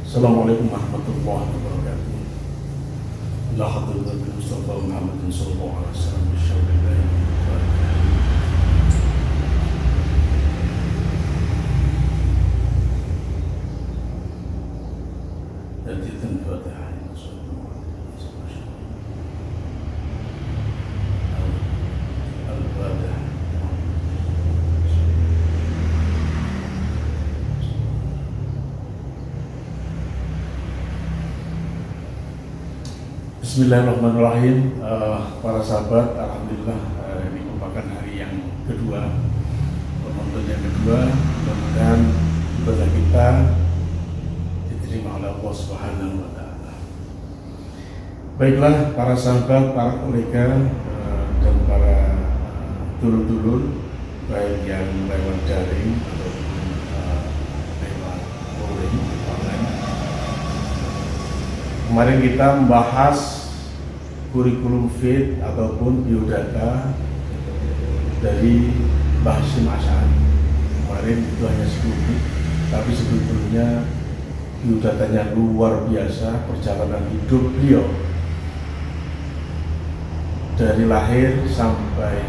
Assalamualaikum warahmatullahi wabarakatuh. La hadrata bil Mustafa Muhammadin sallallahu alaihi wasallam bisyarrillah. Jadi Al-Fatihah. Al-Fatihah. Bismillahirrahmanirrahim. Para sahabat, alhamdulillah ini merupakan hari yang kedua, Ramadan yang kedua. Mudah-mudahan ibadah kita diterima oleh Allah Subhanahu wa Ta'ala. Baiklah para sahabat, para kolega dan para dulur-dulur, baik yang lewat daring ataupun lewat luring online. Kemarin kita membahas kurikulum fit ataupun biodata dari Mbah Hasyim Asy'ari. Kemarin itu hanya 10 menit, tapi sebetulnya biodatanya luar biasa. Perjalanan hidup beliau dari lahir sampai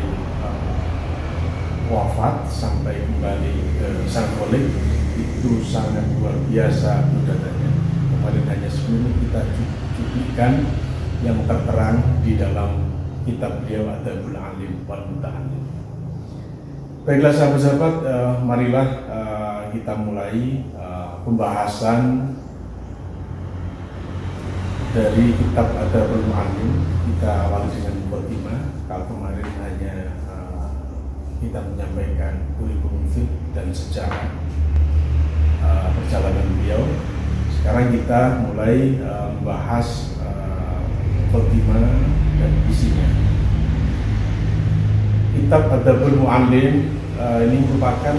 wafat, sampai kembali ke sang Kholik, itu sangat luar biasa biodatanya. Kemarin hanya 10 menit kita cuplikan yang terterang di dalam kitab beliau Adabul Alim wal Muta'allim. Baiklah sahabat-sahabat, marilah kita mulai pembahasan dari kitab Adabul Alim. Kita awali dengan muqaddimah. Kalau kemarin hanya kita menyampaikan kurikulum fit dan sejarah perjalanan beliau. Sekarang kita mulai membahas muqaddimah dan isinya. Kitab Adabul Mu'allim ini merupakan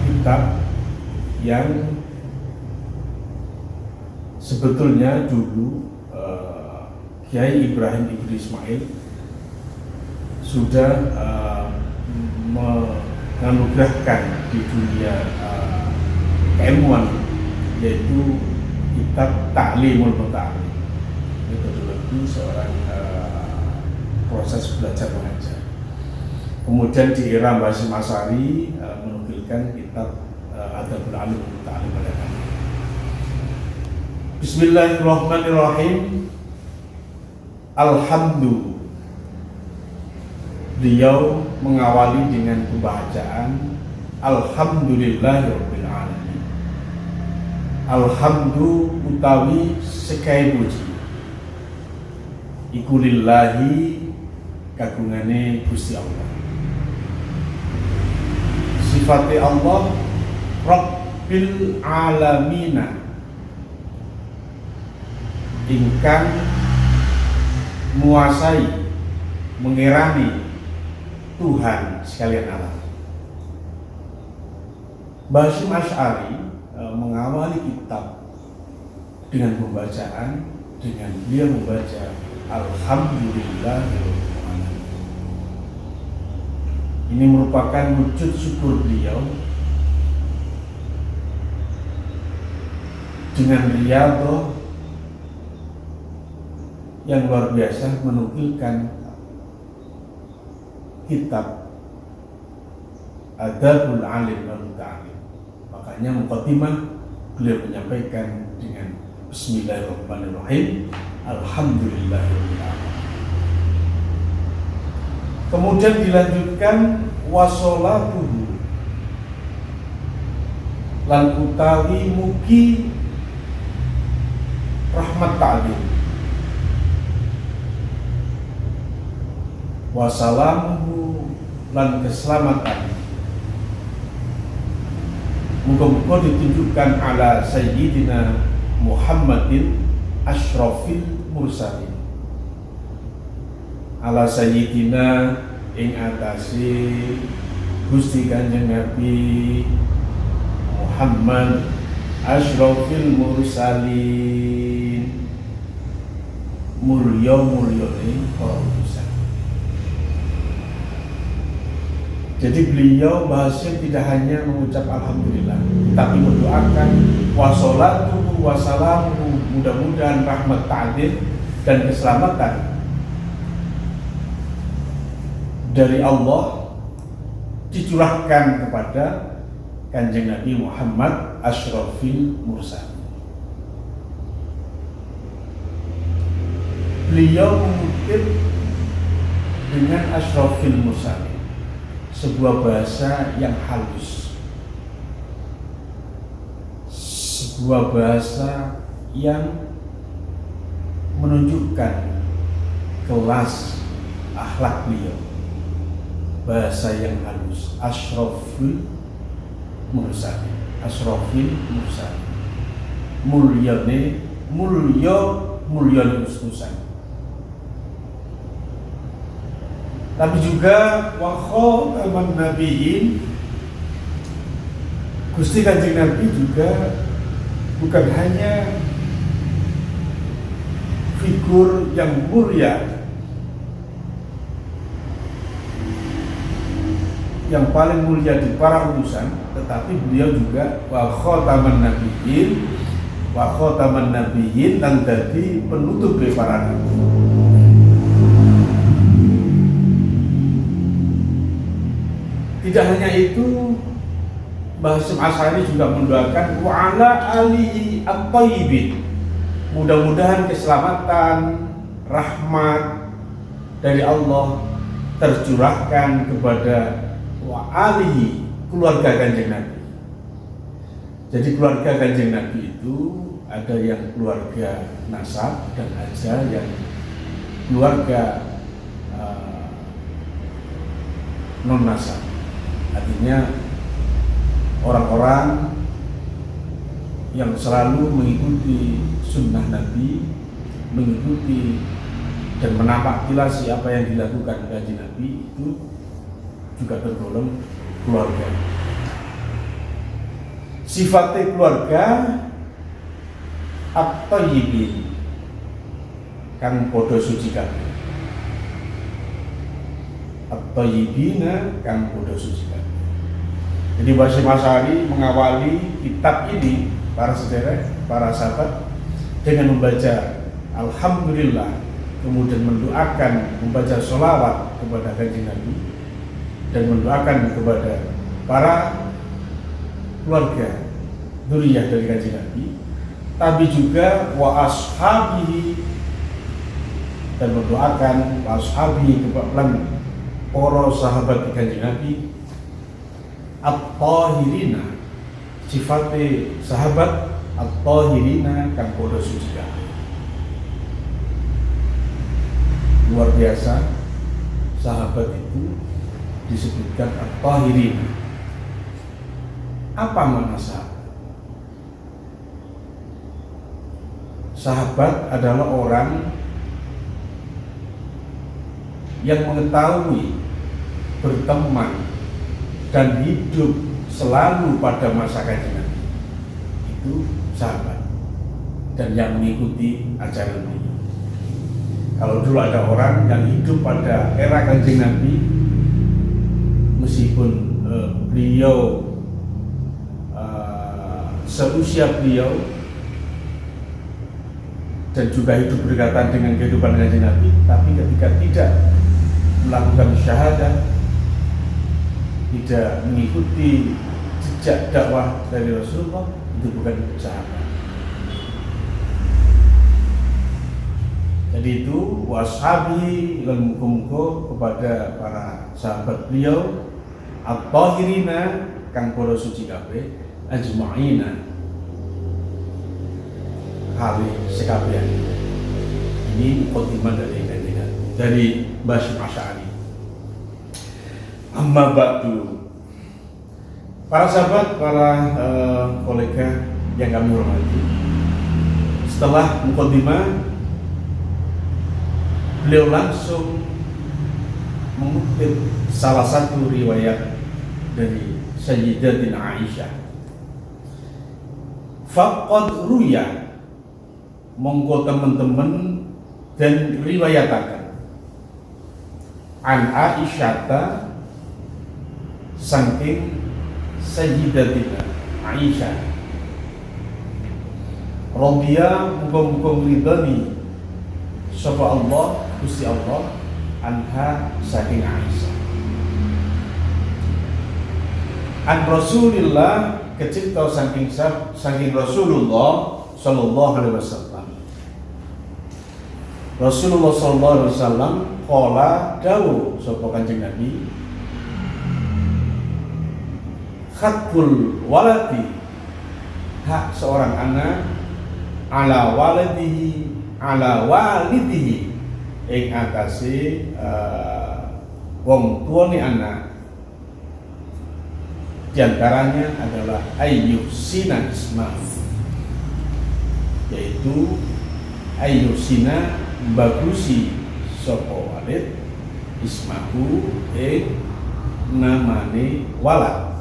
kitab yang sebetulnya dulu Kiai Ibrahim Ibn Ismail sudah menganugerahkan di dunia keilmuan, yaitu kitab Ta'limul Muta'allim, metodologi seorang proses belajar mengajar. Kemudian di era Mbah Hasyim Asy'ari menukilkan kitab Adabul Alim wal Muta'allim pada kami. Bismillahirrahmanirrahim. Alhamdulillah. Beliau mengawali dengan pembacaan Alhamdulillahirabbil alamin. Alhamdu utawi sekai puji iku lillahi kagungane Gusti Allah. Sifate Allah Rabbil alamina, ingkang menguasai, mengirani Tuhan sekalian alam. Mbah Hasyim Asy'ari mengawali kitab dengan pembacaan, dengan dia membaca Alhamdulillahirabbil alamin. Ini merupakan wujud syukur beliau dengan riyadhah yang luar biasa, menukilkan kitab Adabul Alim wal Muta'allim. Makanya muqaddimah beliau menyampaikan dengan Bismillahirrahmanirrahim, Alhamdulillahirabbil alamin. Kemudian dilanjutkan washolatuhu, lan utawi mugi rahmat ta'lim, wassalamuhu lan keselamatan, muga-muga ditunjukkan ala Sayyidina Muhammadin asyrafil mursalin, ala Sayyidina ing atase Gusti Kanjeng Nabi Muhammad asyrafil mursalin, mulya-mulyane para utusan. Jadi beliau Mbah Hasyim tidak hanya mengucap alhamdulillah, tapi mendoakan washolatuhu wa salamuhu, mudah-mudahan rahmat ta'zim dan keselamatan dari Allah dicurahkan kepada Kanjeng Nabi Muhammad Asyrafil Mursalin. Beliau mengutip dengan Asyrafil Mursalin, sebuah bahasa yang halus, sebuah bahasa yang menunjukkan kelas akhlak beliau. Bahasa yang halus, Asyrafil Mursalin, Asyrafil Mursalin, mulyane utusan. Tapi juga wa khataman nabiyyin, Gusti Kanjeng Nabi juga bukan hanya figur yang mulia, yang paling mulia di para utusan, tetapi beliau juga wa khataman nabiyyin dan jadi penutup dari para nabi. Tidak hanya itu, Mbah Hasyim Asy'ari juga mendoakan wa ala alihi at-thayyibin, mudah-mudahan keselamatan, rahmat dari Allah tercurahkan kepada wa alihi, keluarga Kanjeng Nabi. Jadi keluarga Kanjeng Nabi itu ada yang keluarga nasab dan ada yang keluarga non nasab. Artinya orang-orang yang selalu mengikuti sunnah Nabi, mengikuti dan menapaktilasi apa yang dilakukan Kanjeng Nabi, itu juga tergolong keluarga. Sifatnya keluarga at-thayyibin, kang padha suci kabeh. At-thayyibina kang padha suci kabeh. Jadi Mbah Hasyim Asy'ari mengawali kitab ini, para sederek, para sahabat, dengan membaca Alhamdulillah, kemudian mendoakan, membaca sholawat kepada Kanjeng Nabi, dan mendoakan kepada para keluarga dzurriyyah dari Kanjeng Nabi, tapi juga wa ashabihi, dan mendoakan wa ashabihi kepada para sahabat Kanjeng Nabi at-tahirina, sifatnya sahabat at-tahirina kang padha suci. Luar biasa, sahabat itu disebutkan at-tahirina. Apa makna sahabat? Sahabat adalah orang yang mengetahui, berteman, dan hidup selalu pada masa Kanjeng Nabi. Itu sahabat, dan yang mengikuti ajaran beliau. Kalau dulu ada orang yang hidup pada era Kanjeng Nabi, meskipun beliau seusia beliau dan juga hidup berdekatan dengan kehidupan Kanjeng Nabi, tapi ketika tidak melakukan syahadah, tidak mengikuti jejak dakwah dari Rasulullah, itu bukan sahabat. Jadi itu washabi lan muga-muga kepada para sahabat beliau at-tahirina kang padha suci kabeh ajma'ina kali sekabian. Ini mukadimah dari Mbah Hasyim Asy'ari. Amma ba'du, para sahabat, para kolega yang kami hormati, setelah mukadimah, beliau langsung mengutip salah satu riwayat dari Sayyidatina Aisyah. Faqad ruya, monggo teman-teman dan riwayatakan an Aisyata, saking Sayyidatina Aisyah, Radiya muga-muga ridhani sapa Allah Gusti Allah anha saking Aisyah. An Rasulillah kecipta saking Rasulullah sallallahu alaihi wasallam. Rasulullah sallallahu alaihi wasallam qala dawuh sapa Kanjeng Nabi, hakul waladi, hak seorang anak ala walidihi ing atase wong tuane anak, diantaranya adalah ayyusina isma, yaitu ayyusina bagusi sapa walid ismahu ing namane walad.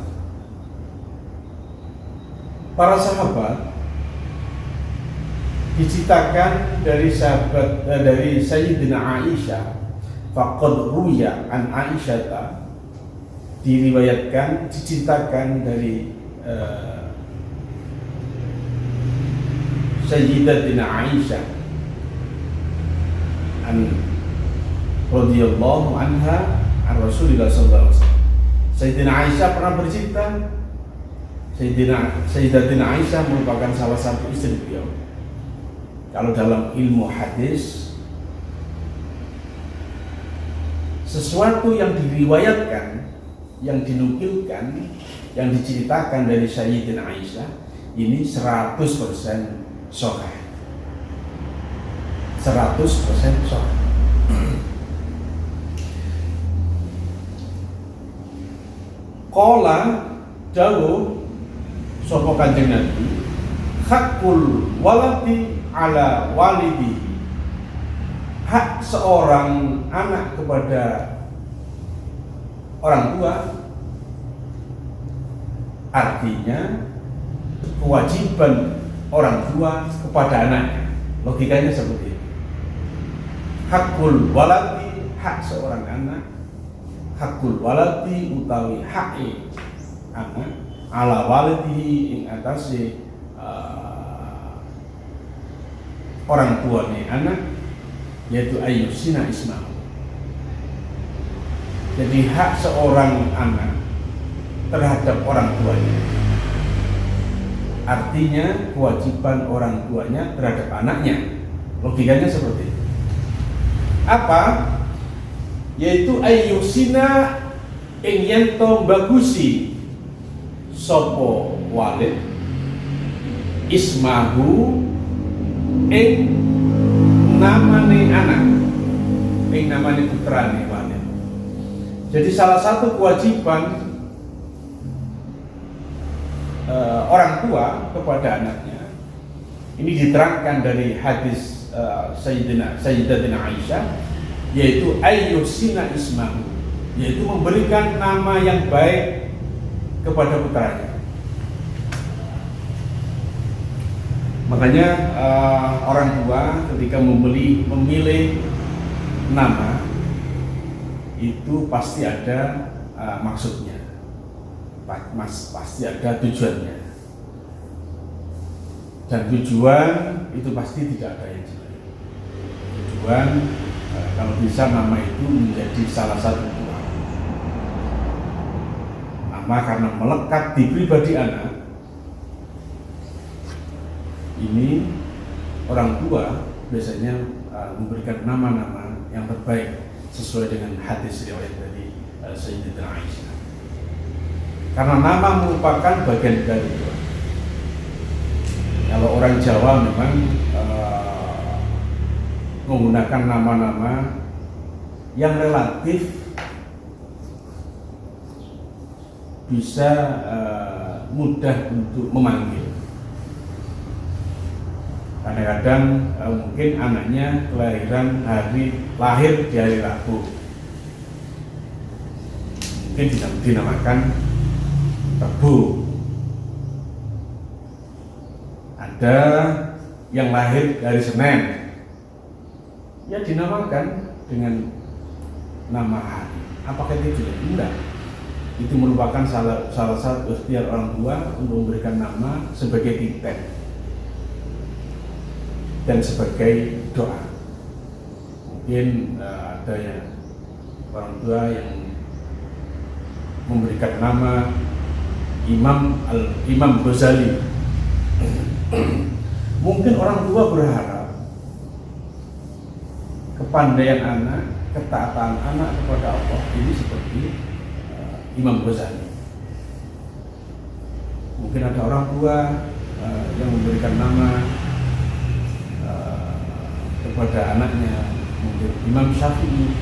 Para sahabat diceritakan dari Sayyidina Aisyah, faqad ruya an Aisyah, diriwayatkan diceritakan dari Sayyidatina Aisyah an radhiyallahu anha an Rasulillah sallallahu alaihi wasallam. Sayyidina Aisyah pernah bercerita, Sayyidatina Aisyah merupakan salah satu istri beliau. Kalau dalam ilmu hadis, sesuatu yang diriwayatkan, yang dinukilkan, yang diceritakan dari Sayyidina Aisyah ini 100% sahih. 100% sahih. Qala dawuh sapa Kanjeng Nabi, hakul waladi ala walidi, hak seorang anak kepada orang tua, artinya kewajiban orang tua kepada anaknya. Logikanya seperti itu. Hakul waladi, hak seorang anak, hakul waladi utawi hak anak ala walidi ing atase orang tuanya anak, yaitu ayyusina ismahu. Jadi hak seorang anak terhadap orang tuanya, artinya kewajiban orang tuanya terhadap anaknya. Logikanya seperti itu. Apa? Yaitu ayyusina ing yento bagusi sopo walid ismahu ing namane anak, ing namane putrane walid. Jadi salah satu kewajiban orang tua kepada anaknya ini diterangkan dari hadis Sayyidatina Aisyah, yaitu ayyusina ismahu, yaitu memberikan nama yang baik kepada putranya. Makanya orang tua ketika memilih nama itu pasti ada maksudnya, pasti ada tujuannya, dan tujuan itu pasti tidak ada yang jelek. Tujuan kalau bisa nama itu menjadi salah satu tujuan. Nama karena melekat di pribadi anak. Ini orang tua biasanya memberikan nama-nama yang terbaik sesuai dengan hadis riwayat dari Sayyidatina Aisyah. Karena nama merupakan bagian dari doa. Kalau orang Jawa memang menggunakan nama-nama yang relatif bisa mudah untuk memanggil. Kadang-kadang mungkin anaknya kelahiran lahir di hari Rabu, mungkin dinamakan Rabu. Ada yang lahir dari Senin, ya dinamakan dengan nama hari. Apakah itu jelek? Enggak. Itu merupakan salah satu ikhtiar orang tua untuk memberikan nama sebagai titik. dan sebagai doa. Mungkin ada yang orang tua yang memberikan nama Imam Ghazali. Mungkin orang tua berharap kepandaian anak, ketaatan anak kepada Allah ini seperti Imam Ghazali. Mungkin ada orang tua yang memberikan nama kepada anaknya, mungkin Imam Syafi'i,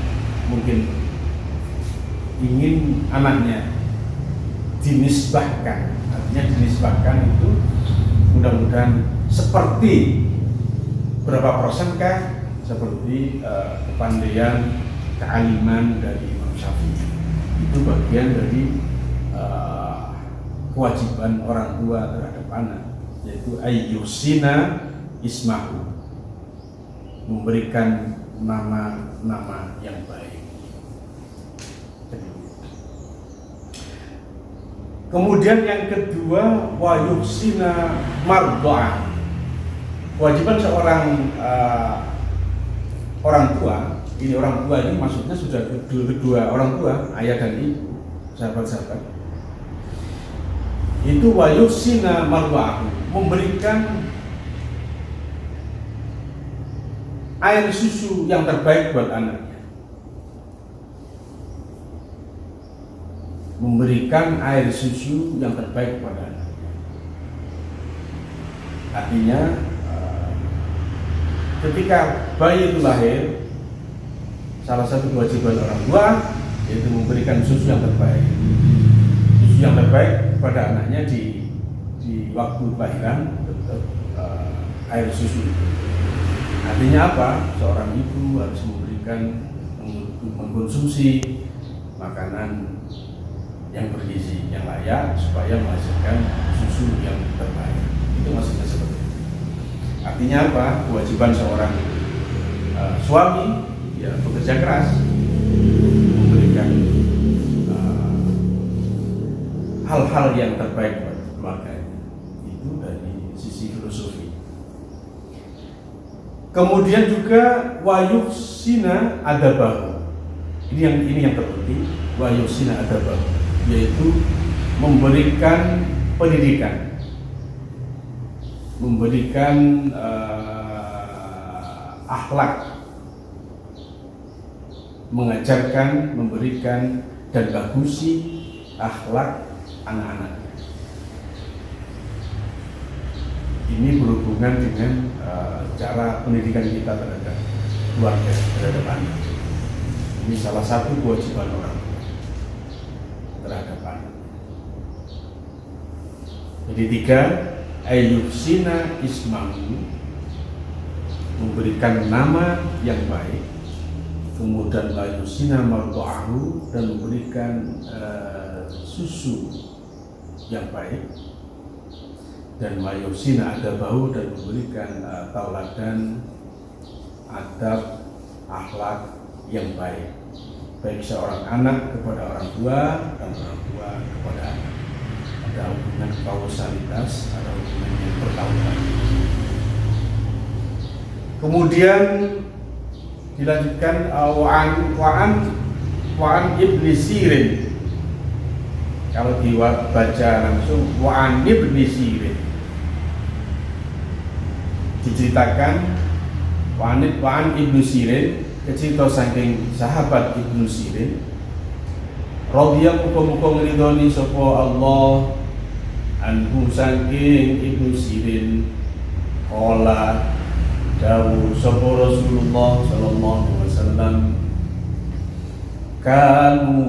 mungkin ingin anaknya dinisbahkan. Artinya dinisbahkan itu mudah-mudahan seperti berapa persenkah seperti kepandaian, kealiman dari Imam Syafi'i. Itu bagian dari kewajiban orang tua terhadap anak, yaitu ayyusina ismahu, memberikan nama-nama yang baik. Kemudian yang kedua, wa yuhsina mardha'ah. Kewajiban seorang orang tua, ini orang tua ini maksudnya sudah kedua orang tua, ayah dan ibu, sahabat-sahabat. Itu wa yuhsina mardha'ah, memberikan air susu yang terbaik buat anaknya. Memberikan air susu yang terbaik kepada anaknya. Artinya ketika bayi itu lahir, salah satu kewajiban orang tua yaitu memberikan susu yang terbaik. Susu yang terbaik kepada anaknya di waktu kelahiran, tetap air susu itu. Artinya apa? Seorang ibu harus mengkonsumsi makanan yang bergizi, yang layak, supaya menghasilkan susu yang terbaik. Itu maksudnya seperti itu. Artinya apa? Kewajiban seorang suami ya bekerja keras, memberikan hal-hal yang terbaik buat keluarganya. Itu dari sisi filosofi. Kemudian juga wayuhsina adabahu. Ini yang terpenting, wayuhsina adabahu, yaitu memberikan pendidikan, memberikan akhlak, mengajarkan, memberikan dan bagusi akhlak anak-anaknya. Ini berhubungan dengan cara pendidikan kita terhadap keluarga, terhadap anak. Ini salah satu kewajiban orang tua terhadap anak. Jadi 3, ayyuhsina ismahu, memberikan nama yang baik. Kemudian ayyuhsina mardha'ahu, dan memberikan susu yang baik. Dan ayyuhsina adabahu, dan memberikan tauladan, adab, akhlak yang baik, baik seorang anak kepada orang tua dan orang tua kepada anak. Ada hubungan kausalitas, ada hubungan yang berkaitan. Kemudian dilanjutkan wa'an Ibnu Sirin. Kalau dibaca langsung wa'an Ibnu Sirin, diceritakan wa'an Ibnu Sirin, cerita saking sahabat Ibnu Sirin radhiyallahu muga-muga ngridoni sapa Allah anhu saking Ibnu Sirin, qala dawuh sapa Rasulullah sallallahu alaihi wasallam, kanu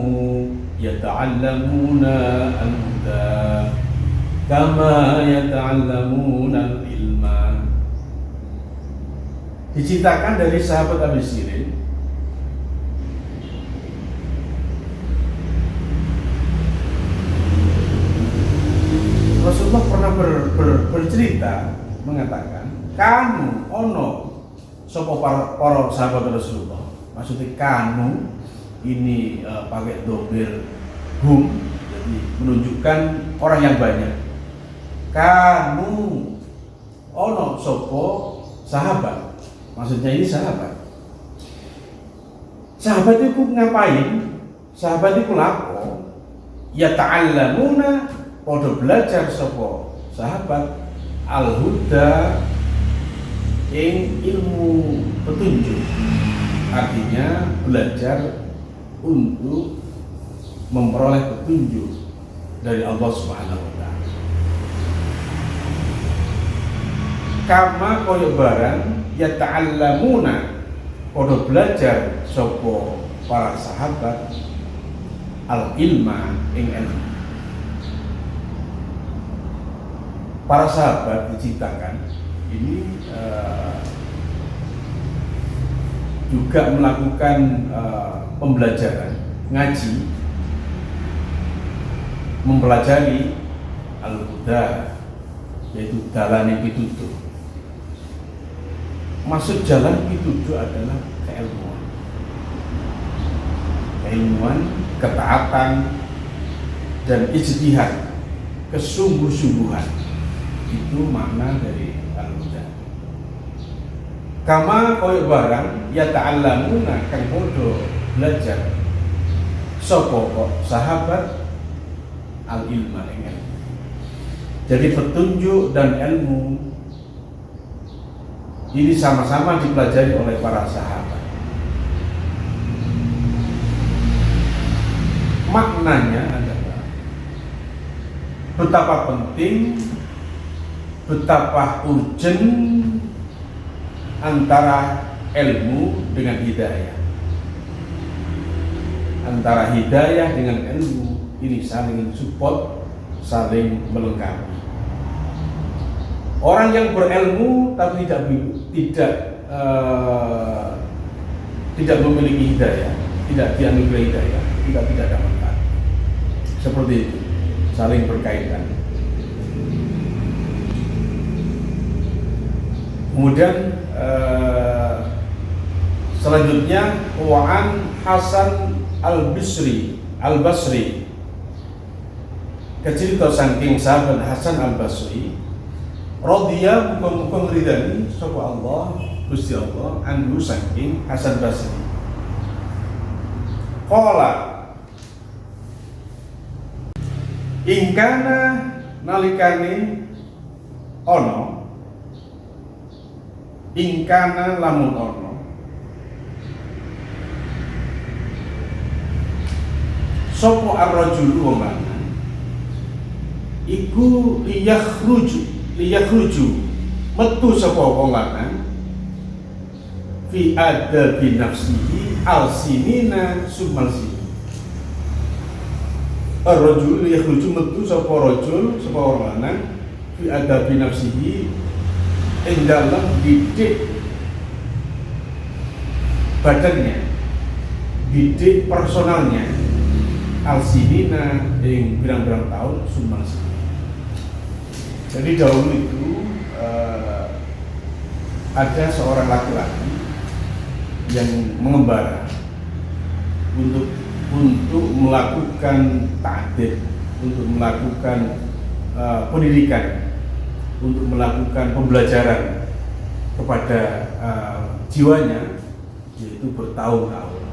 yata'allamuna al-huda kama yata'allamuna al-ilma. Diceritakan dari sahabat Abu Sirin, Rasulullah pernah bercerita mengatakan, kanu ono sapa para sahabat Rasulullah. Maksudnya kanu ini pakai dobir hum, jadi menunjukkan orang yang banyak. Kanu ono sapa sahabat. Maksudnya ini sahabat. Sahabat itu ngapain? Sahabat itu lapo? Ya ta'allamuna, podo belajar sapa sahabat al-huda ing ilmu petunjuk. Artinya belajar untuk memperoleh petunjuk dari Allah Subhanahu wa taala. Kama koyo barang ya ta'allamuna, podo belajar sapa para sahabat al-ilma ing ilmu. Para sahabat diciptakan ini juga melakukan pembelajaran, ngaji, mempelajari al-huda, yaitu jalan pitutuh. Maksud jalan pitutuh adalah keilmuan. Keilmuan, ketaatan, dan ijtihad, kesungguh-sungguhan. Itu makna dari al-huda. Kama koyo barang ya ta'allamuna kang podo belajar sapa kok sahabat al-ilma ing ilmu. Jadi petunjuk dan ilmu ini sama-sama dipelajari oleh para sahabat. Maknanya adalah betapa penting, betapa urgent antara ilmu dengan hidayah. Antara hidayah dengan ilmu ini saling support, saling melengkapi. Orang yang berilmu tapi tidak memiliki hidayah, tidak dianugerahi hidayah, tidak dapat. Seperti itu, saling berkaitan. Kemudian selanjutnya Wa'an Hasan Al-Basri kecil saking sahabat Hasan Al-Basri radhiya muga-muga ngridani sapa Allah Gusti Allah anhu saking Hasan Basri. Qala ingkana nalikane ono, ingkana lamun ono, sapa ar-rajulu wong lanang iku liyakhruju metu sapa wong lanang fi adabi nafsihi al-sinina sumal sini. Ar-rajul yakhruju metu sapa rajul sapa wong lanang fi adabi nafsihi ing dalam didik badannya, didik personalnya al-sinina ing pirang-pirang tahun sumal sini. Jadi dahulu itu ada seorang laki-laki yang mengembara untuk melakukan ta'dib, untuk melakukan pendidikan, untuk melakukan pembelajaran kepada jiwanya, yaitu bertahun-tahun.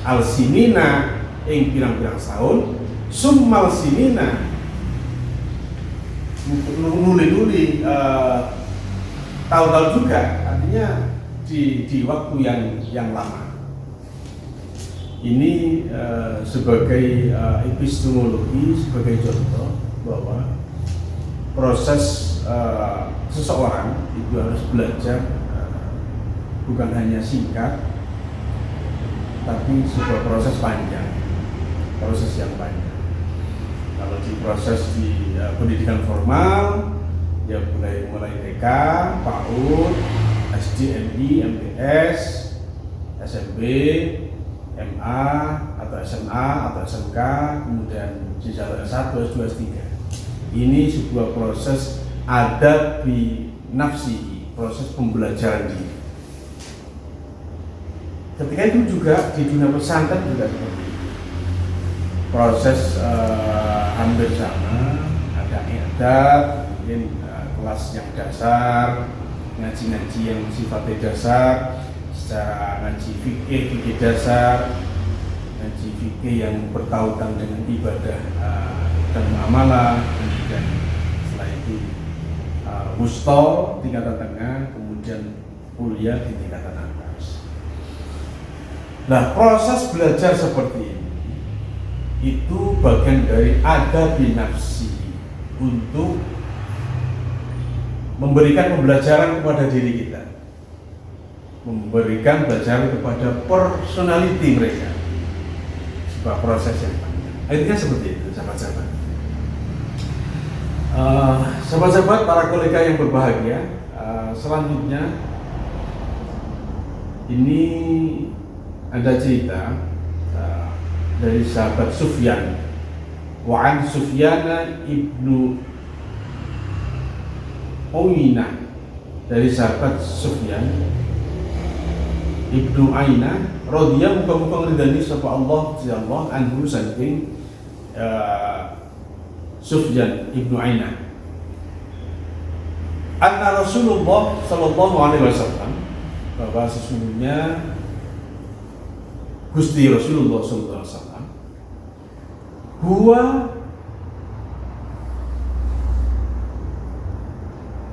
Al-sinina ing pirang-pirang tahun, summal sinina nuli tahun-tahun juga, artinya di waktu yang lama. Ini sebagai epistemologi, sebagai contoh bahwa proses seseorang itu harus belajar bukan hanya singkat, tapi sebuah proses panjang, proses yang panjang. Kalau di proses di pendidikan formal, ya mulai TK, PAUD, SD, MI, MTS, SMP, MA atau SMA atau SMK, kemudian jenjang S1, S2, S3. Ini sebuah proses adab bi nafsi, proses pembelajaran diri. Ketika itu juga di dunia pesantren juga seperti itu. Proses hampir sama, ada i'dad, mungkin kelas yang dasar, ngaji-ngaji yang sifatnya dasar, secara ngaji fikih dasar, ngaji fikih yang bertautan dengan ibadah dan muamalah, kemudian setelah itu wusta tingkatan tengah, kemudian kuliah di tingkatan atas. Nah, proses belajar seperti ini itu bagian dari adab nafsi untuk memberikan pembelajaran kepada diri kita, memberikan pelajaran kepada personality mereka, sebuah proses yang panjang. Akhirnya seperti itu, sahabat-sahabat. Sahabat-sahabat, para kolega yang berbahagia, selanjutnya ini ada cerita dari sahabat Sufyan. Wa'an Sufyana ibnu Uyainah, dari sahabat Sufyan ibnu Uyainah radhiyallahu muga-muga ngridani sapa Allah jalla anhu saking Sufyan ibnu Uyainah, anna Rasulullah sallallahu alaihi wasallam, bahwa sesungguhnya Gusti Rasulullah sallallahu alaihi wasallam huwa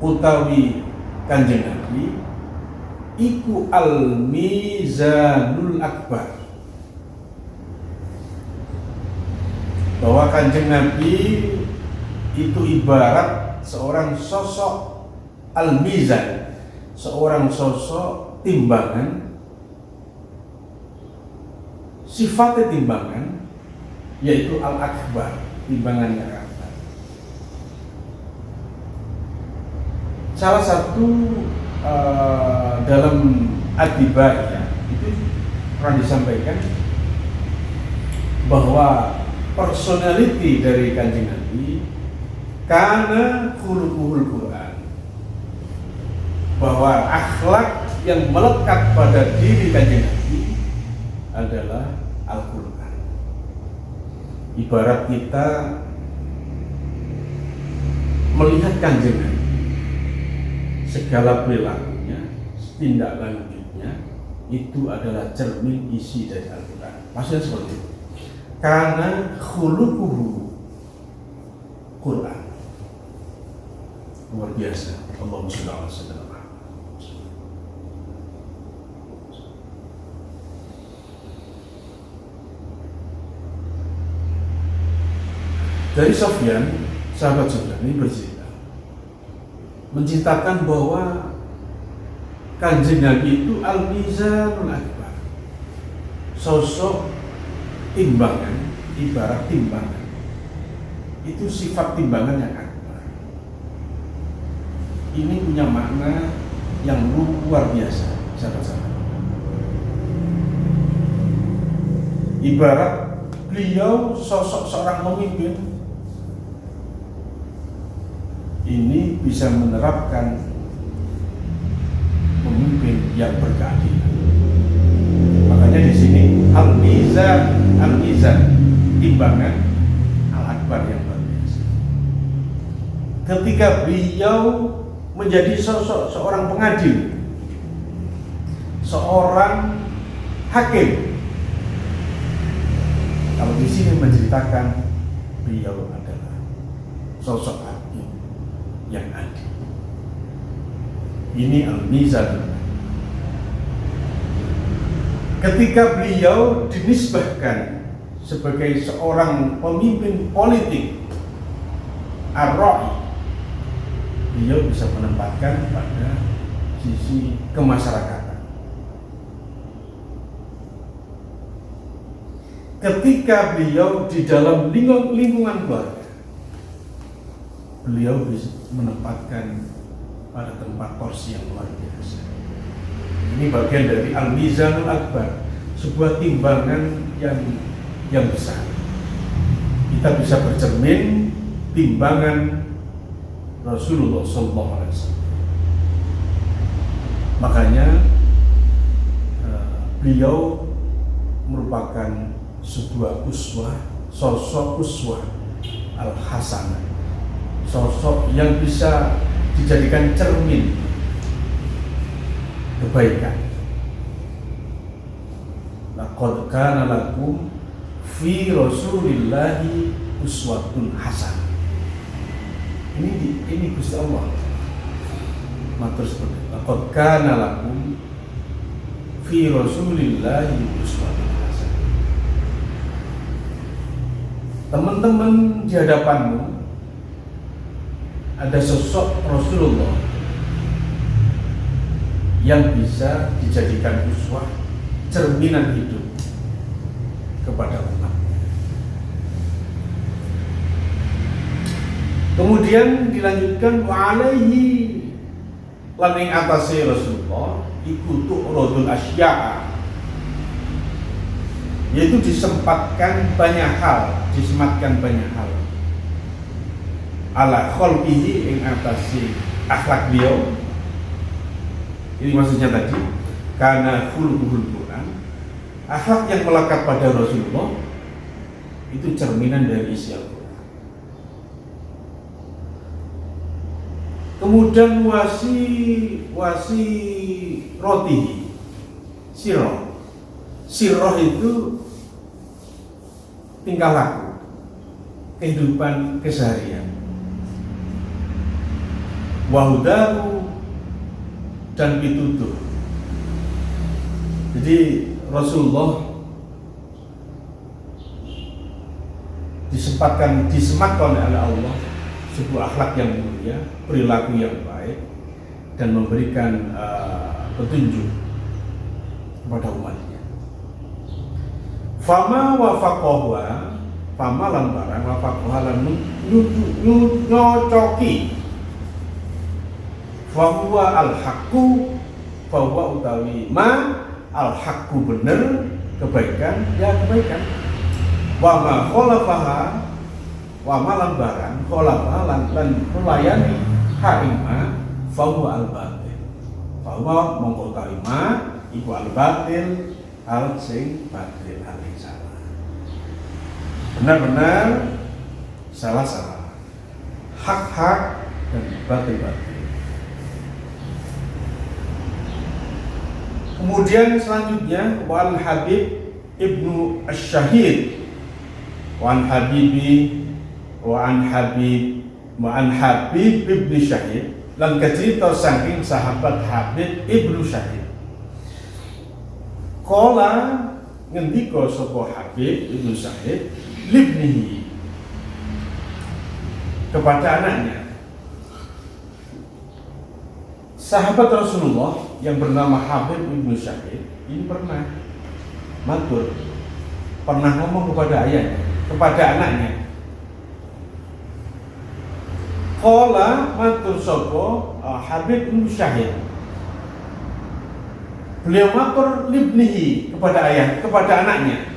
utawi Kanjeng Nabi iku al-mizanul akbar, bahwa Kanjeng Nabi itu ibarat seorang sosok al-mizan, seorang sosok timbangan, sifatnya timbangan, yaitu al-akbar, timbangan yang akbar. Salah satu dalam Ad-Dibaiyah itu pernah disampaikan bahwa personality dari Kanjeng Nabi karena khuluquhul Quran, bahwa akhlak yang melekat pada diri Kanjeng Nabi adalah Al-Quran. Ibarat kita melihat Kanjeng Nabi, segala perilakunya, tindak lanjutnya itu adalah cermin isi dari Al-Quran. Maksudnya seperti itu. Karena khuluquhu Quran. Luar biasa. Allahumma shalli ala sayyidina Muhammad. Dari Sufyan, sahabat Sufyan ini bercerita, menceritakan bahwa Kanjeng Nabi itu al-mizanul akbar, sosok timbangan, ibarat timbangan, itu sifat timbangan yang akbar. Ini punya makna yang luar biasa, sahabat-sahabat. Ibarat beliau sosok seorang pemimpin ini bisa menerapkan pemimpin yang berkeadilan. Makanya di sini al-mizan, timbangan al-akbar yang luar biasa. Ketika beliau menjadi sosok seorang pengadil, seorang hakim, kalau di sini menceritakan beliau adalah sosok hakim yang adil. Ini al-mizan. Ketika beliau dinisbahkan sebagai seorang pemimpin politik ar-ra'i, beliau bisa menempatkan pada sisi kemasyarakatan. Ketika beliau di dalam lingkungan keluarga, beliau bisa menempatkan pada tempat porsi yang luar biasa. Ini bagian dari al-mizanul akbar, sebuah timbangan yang besar. Kita bisa bercermin timbangan Rasulullah SAW. Makanya beliau merupakan sebuah uswah, sosok uswah al-hasanah, sosok yang bisa dijadikan cermin kebaikan. Laqad kana lakum fi Rasulillahi uswatun hasanah. Ini Gusti Allah matur seperti laqad kana lakum fi Rasulillahi uswatun hasanah. Teman-teman, di hadapanmu ada sosok Rasulullah yang bisa dijadikan uswah, cerminan hidup kepada umat. Kemudian dilanjutkan wa alaihi lan ing atase Rasulullah iku tu'radul asya'a, yaitu disematkan banyak hal ala khalqihi ing atase akhlak beliau. Ini maksudnya tadi karena khuluquhul Quran, akhlak yang melekat pada Rasulullah itu cerminan dari isi Al-Quran. Kemudian wasi rotihi, sirroh itu tingkah laku, kehidupan keseharian. Wahudahu dan pitutuh. Jadi Rasulullah disematkan oleh Allah sebuah akhlak yang mulia, perilaku yang baik, dan memberikan petunjuk kepada umatnya. Fama wafaqohwa, fama lan barang wafaqohwa lan nyocoki, fahuwa al-haqqu, fahuwa utawi ma al-haqqu bener, kebaikan ya kebaikan. Wa ma khalafaha, wa ma lan barang khalafaha lan melayani ha ing ma, fahuwa al-batil. Fahuwa mongko utawi ma iku al-batil, al sing batil, al sing salah. Benar-benar salah-salah, hak-hak dan batil-batil. Kemudian selanjutnya Wan Habib Ibnu Asyahid, Wan Habib Ibnu Syahid lan kecerita saking sahabat Habib Ibnu Syahid. Kala ngendika sapa Habib Ibnu Syahid libnihi, kepada anaknya. Sahabat Rasulullah yang bernama Habib Ibnu Syahid ini pernah matur, pernah ngomong kepada ayahnya, kepada anaknya. Qala matur sapa Habib Ibnu Syahid, beliau matur libnihi, kepada ayah, kepada anaknya.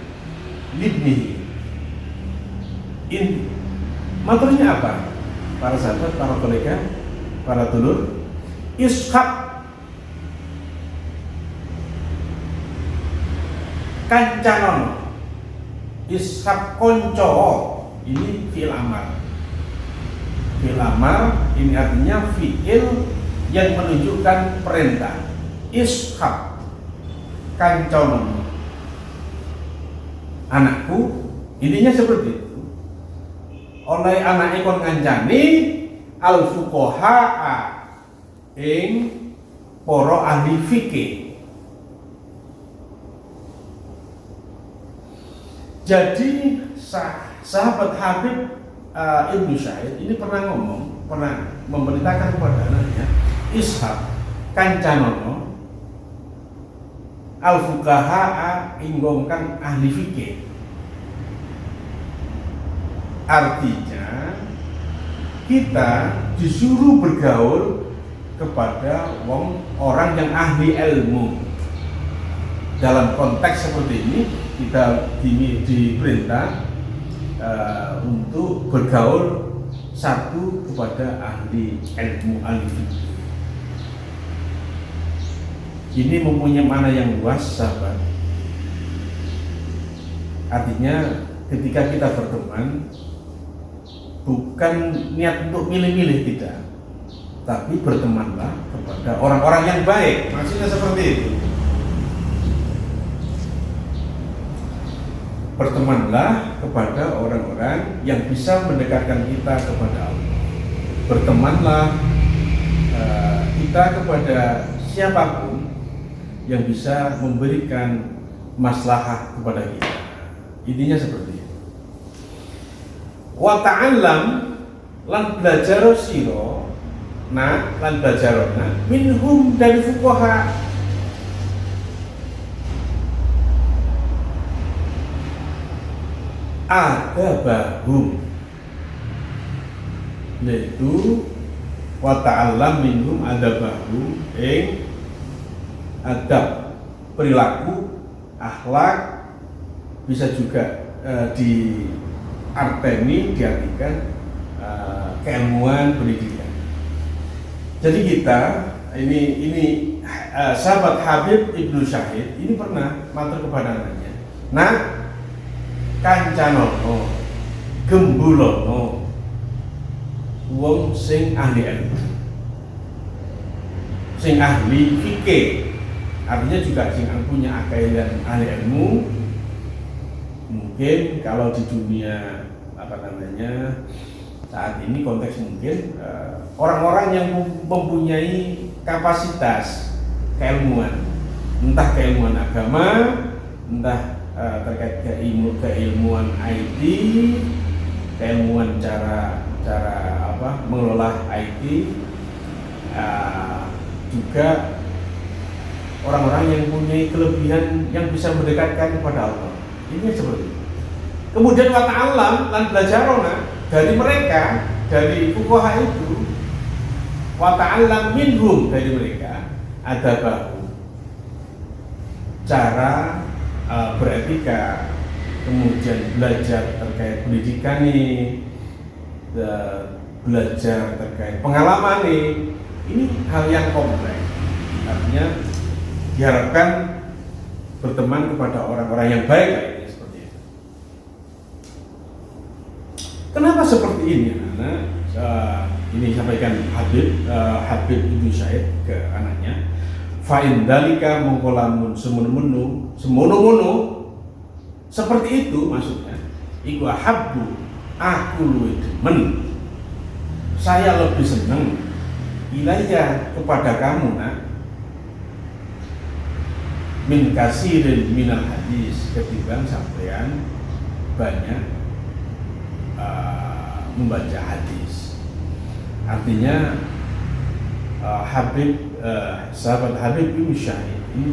Libnihi in maturnya apa? Para sahabat, para kolega, para dulur, ishaq kancanono, ishaq konco, ini fi'il amar. Fi'il amar ini artinya fi'il yang menunjukkan perintah. Ishaq kancono, anakku, intinya seperti itu. Oleh anake kon ngancani al fuqaha ing para ahli fikih. Jadi sahabat Habib Ibnu Syahid ini pernah ngomong, pernah memerintahkan kepada anaknya, ishaq kancanono al fuqaha inggongkan ahli fikih. Artinya kita disuruh bergaul kepada orang yang ahli ilmu. Dalam konteks seperti ini kita diperintah untuk bergaul satu kepada ahli ilmu, ahli fikih. Ini mempunyai makna yang luas, sahabat. Artinya ketika kita berteman, bukan niat untuk milih-milih, tidak, tapi bertemanlah kepada orang-orang yang baik. Maksudnya seperti itu. Bertemanlah kepada orang-orang yang bisa mendekatkan kita kepada Allah. Bertemanlah kita kepada siapapun yang bisa memberikan maslahah kepada kita. Intinya seperti itu. Wa ta'allam lan belajar sira lan belajarona minhum dari fuqaha adabahum, yaitu wa ta'allam minhum adabahum adab, perilaku, akhlak, bisa juga diartikan keilmuan pendidikan. Jadi kita ini sahabat Habib Ibnu Syahid ini pernah matur kepada anaknya, nah kancanono gembulono wong sing ahli ilmu, sing ahli fikih, artinya juga sing punya akailan ahli ilmu. Mungkin kalau di dunia saat ini konteks mungkin orang-orang yang mempunyai kapasitas keilmuan, entah keilmuan agama, entah terkait keilmuan IT, keilmuan cara mengelola IT, juga orang-orang yang mempunyai kelebihan yang bisa mendekatkan kepada Allah. Ini seperti itu. Kemudian wa ta'allam lan belajarona dari mereka, dari fuqaha itu, wa ta'allam minhum dari mereka adabahu, cara beretika, kemudian belajar terkait pendidikan ini, belajar terkait pengalaman ini hal yang kompleks. Artinya diharapkan berteman kepada orang-orang yang baik. Kenapa seperti ini? Karena ini disampaikan Habib Ibnu Syahid ke anaknya. Fa'in dalika mongkolamun semono-mono seperti itu maksudnya. Iku habbu aku luwih demen, saya lebih senang ilayya kepada kamu nak min kasirin minal hadis ketimbang sampean banyak membaca hadis. Artinya sahabat Habib Ibnu Syahid ini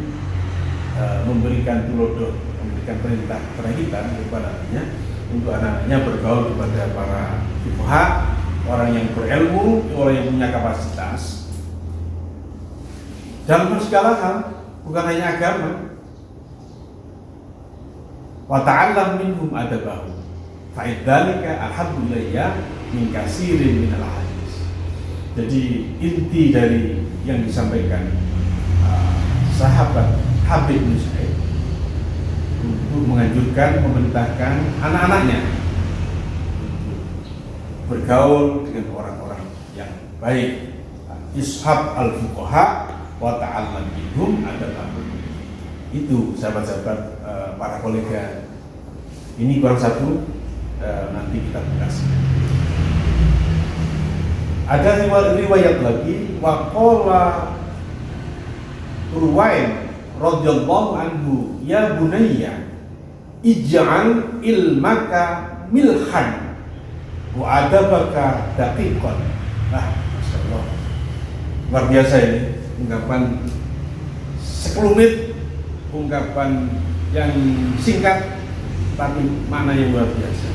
memberikan tulodo, memberikan perintah kepada kita kepadanya untuk anak-anaknya bergaul kepada para fuqaha, orang yang berilmu, orang yang punya kapasitas dalam segala hal, bukan hanya agama. Wa ta'allam minhum adabahu fa'idzalika ahabbu ilayya min katsirin minal hadis. Jadi inti dari yang disampaikan sahabat Habib Ibnu Syahid untuk menganjurkan, memerintahkan anak-anaknya untuk bergaul dengan orang-orang yang baik. Ishab al-fuqaha wa ta'allam minhum adabahu. Itu sahabat-sahabat, para kolega. Ini kurang satu. Nanti kita bahas. Ada riwayat lagi, waqala Ruwain radhiyallahu anhu, ya bunayya ij'al ilmaka milhan wa adabaka daqiqan. Masyaallah, luar biasa ini ungkapan 10 menit, ungkapan yang singkat tapi mana yang luar biasa.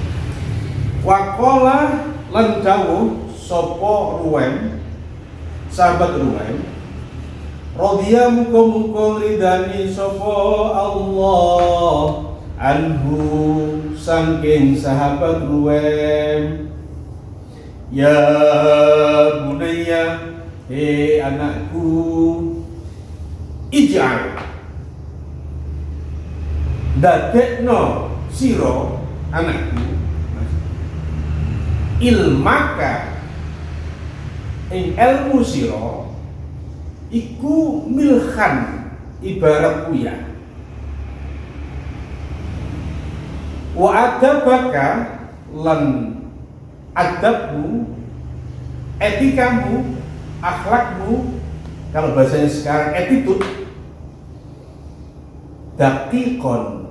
Waqala lan dawuh sapa Ruwain, sahabat Ruwain, radhiya muga-muga ridani sapa Allah anhu saking sahabat Ruwain. Ya bunayya, he anakku, ij'al dadekno sira anakku ilmaka ing ilmu sira iku milhan ibarat uyah. Wa adabaka lan adabmu, etikamu, akhlakmu, kalau bahasanya sekarang attitude, dakikon,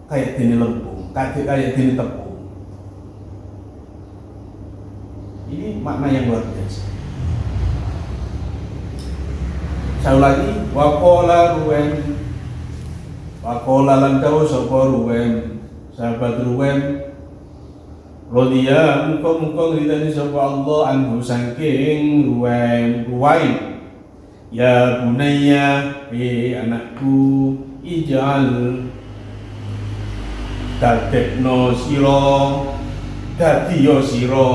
kayak dini lempung, kayak dini tepung. Ini makna yang luar biasa. Saya ulangi, waqala ruwen, waqala lan dawu sapa ruwen, sahabat ruwen, Rodiya muka-muka ngeritani sapa Allah anhu saking ruwain. Ya bunayya, anakku, ij'al dadekno sira, dadiya sira,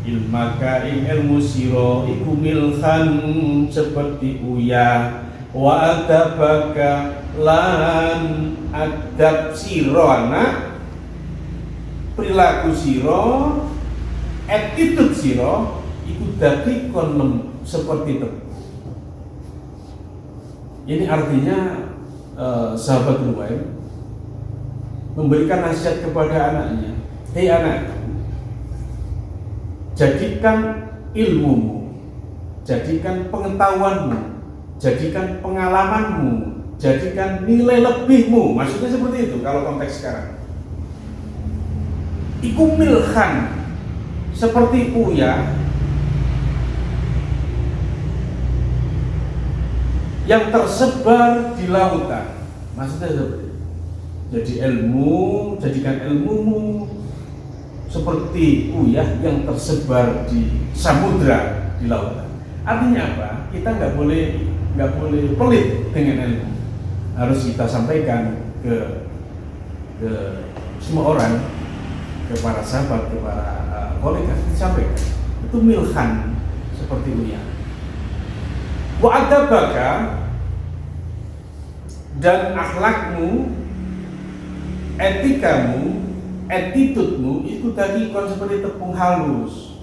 ilmaka ing ilmu sira iku milhan seperti uyah, wa adabaka lan adab sira anak, perilaku sira, attitude sira iku dadi kon seperti tepung. Ini artinya sahabat Ruwain memberikan nasihat kepada anaknya, hei anakku, jadikan ilmumu, jadikan pengetahuanmu, jadikan pengalamanmu, jadikan nilai lebihmu. Maksudnya seperti itu kalau konteks sekarang. Iku milhan seperti uyah yang tersebar di lautan. Maksudnya seperti itu. Jadi jadikan ilmumu seperti uyah yang tersebar di samudra, di lautan. Artinya apa? Kita nggak boleh pelit dengan ilmu. Harus kita sampaikan ke semua orang, ke para sahabat, ke para kolega, disampaikan itu milhan seperti uyah. Wa adabaka dan akhlakmu, etikamu, attitude-mu itu tadi kon seperti tepung halus.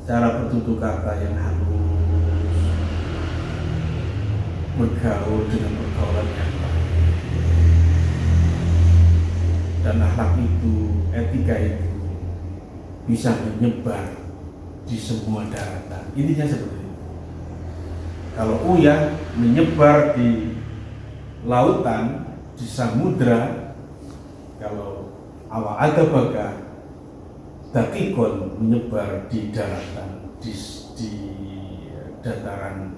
Cara bertutur kata yang halus, bergaul dengan pergaulan yang baik, dan akhlak itu, etika itu bisa menyebar di semua daratan. Intinya seperti itu. Kalau uyah menyebar di lautan, di samudra, kalau awa adabaka dakikon menyebar di daratan, di dataran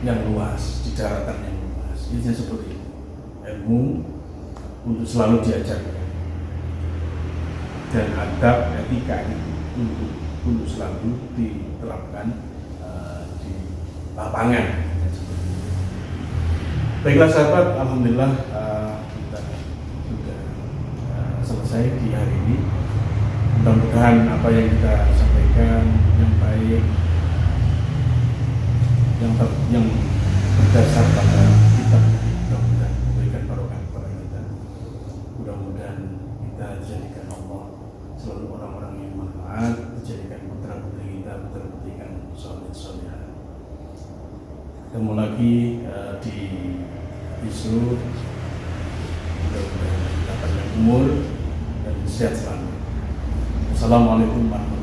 yang luas, di daratan yang luas. Intinya seperti itu. Ilmu untuk selalu diajarkan, dan adab, etika itu untuk selalu diterapkan di lapangan. Baiklah sahabat, alhamdulillah kita sudah selesai di hari ini. Mudah-mudahan apa yang kita sampaikan yang baik, yang berdasar pada kitab, mudah-mudahan memberikan barokah kepada kita. Mudah-mudahan kita dijadikan Allah selalu orang-orang yang manfaat, dijadikan putra-putri kita, putra-putri yang soleh-soleh. Ketemu lagi di isu, mudah-mudahan kita panjang umur dan sehat selalu. Assalamualaikum warahmatullahi wabarakatuh.